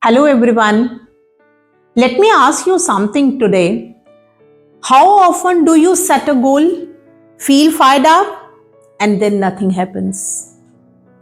Hello everyone. Let me ask you something today. How often do you set a goal, feel fired up, and then nothing happens?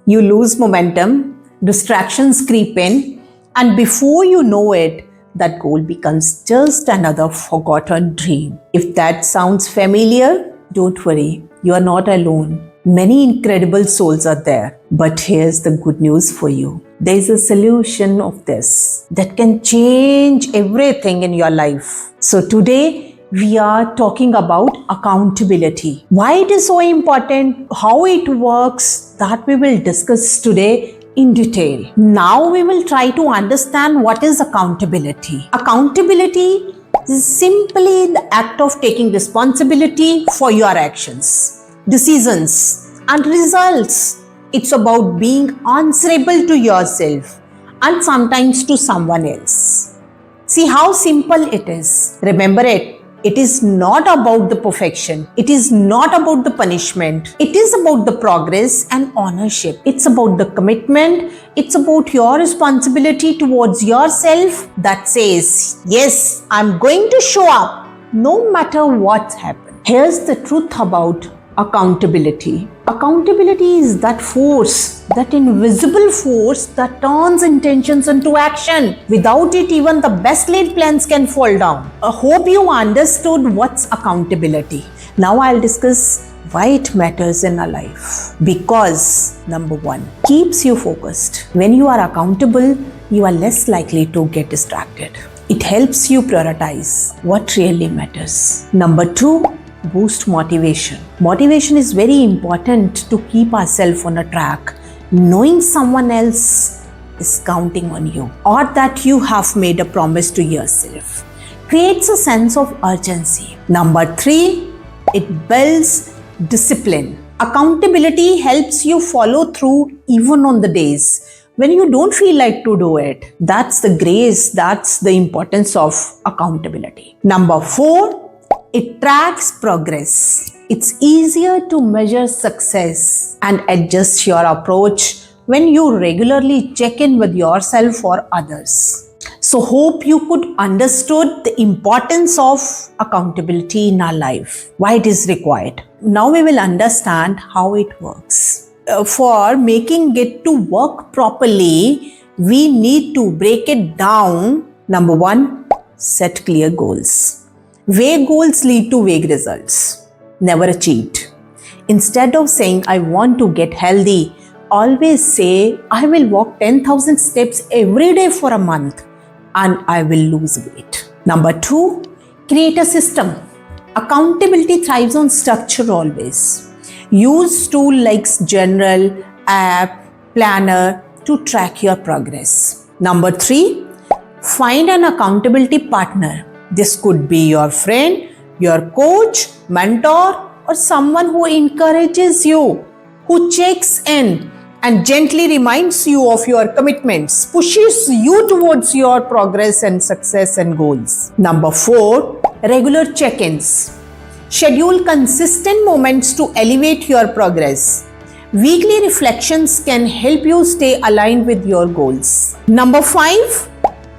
You lose momentum, distractions creep in, and before you know it, that goal becomes just another forgotten dream. If that sounds familiar, don't worry, you are not alone. Many incredible souls are there. But here's the good news for you. There is a solution of this that can change everything in your life. So today, we are talking about accountability. Why it is so important, how it works, that we will discuss today in detail. Now we will try to understand what is accountability. Accountability is simply the act of taking responsibility for your actions, decisions, and results. It's about being answerable to yourself and sometimes to someone else. See how simple it is. Remember it. It is not about the perfection. It is not about the punishment. It is about the progress and ownership. It's about the commitment. It's about your responsibility towards yourself that says, yes, I'm going to show up no matter what's happened. Here's the truth about accountability. Accountability is that force, that invisible force that turns intentions into action. Without it, even the best laid plans can fall down. I hope you understood what's accountability. Now I'll discuss why it matters in our life. Because number one, keeps you focused. When you are accountable, you are less likely to get distracted. It helps you prioritize what really matters. Number two, boost motivation. Motivation is very important to keep ourselves on a track. Knowing someone else is counting on you or that you have made a promise to yourself creates a sense of urgency. Number three, it builds discipline. Accountability helps you follow through even on the days when you don't feel like to do it. That's the grace, that's the importance of accountability. Number four, it tracks progress. It's easier to measure success and adjust your approach when you regularly check in with yourself or others. So hope you could understood the importance of accountability in our life, why it is required. Now we will understand how it works. For making it to work properly, we need to break it down. Number one, set clear goals. Vague goals lead to vague results, never achieved. Instead of saying, I want to get healthy, always say, I will walk 10,000 steps every day for a month and I will lose weight. Number two, create a system. Accountability thrives on structure always. Use tools like journal, app, planner to track your progress. Number three, find an accountability partner. This could be your friend, your coach, mentor, or someone who encourages you, who checks in and gently reminds you of your commitments, pushes you towards your progress and success and goals. Number four, regular check-ins. Schedule consistent moments to elevate your progress. Weekly reflections can help you stay aligned with your goals. Number five,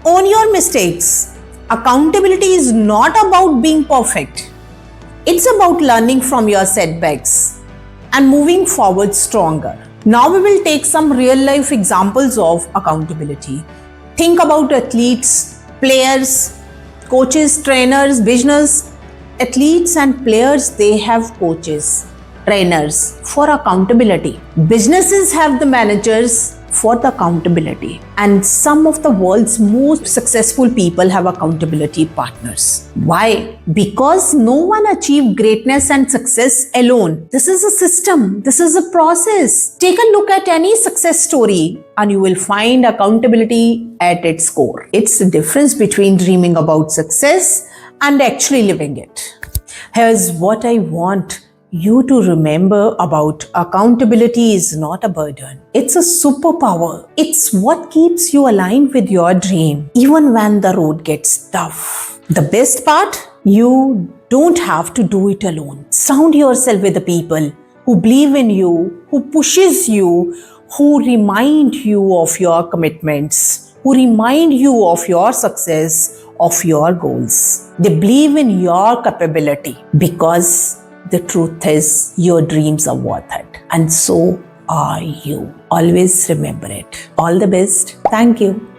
own your mistakes. Accountability is not about being perfect. It's about learning from your setbacks and moving forward stronger. Now we will take some real life examples of accountability. Think about athletes, players, coaches, trainers, business. Athletes and players, they have coaches, trainers for accountability. Businesses have the managers for the accountability. And some of the world's most successful people have accountability partners. Why? Because no one achieved greatness and success alone. This is a system. This is a process. Take a look at any success story and you will find accountability at its core. It's the difference between dreaming about success and actually living it. Here's what I want you to remember about accountability is not a burden. It's a superpower. It's what keeps you aligned with your dream, even when the road gets tough. The best part? You don't have to do it alone. Surround yourself with the people who believe in you, who pushes you, who remind you of your commitments, who remind you of your success, of your goals. They believe in your capability because the truth is your dreams are worth it. And so are you. Always remember it. All the best. Thank you.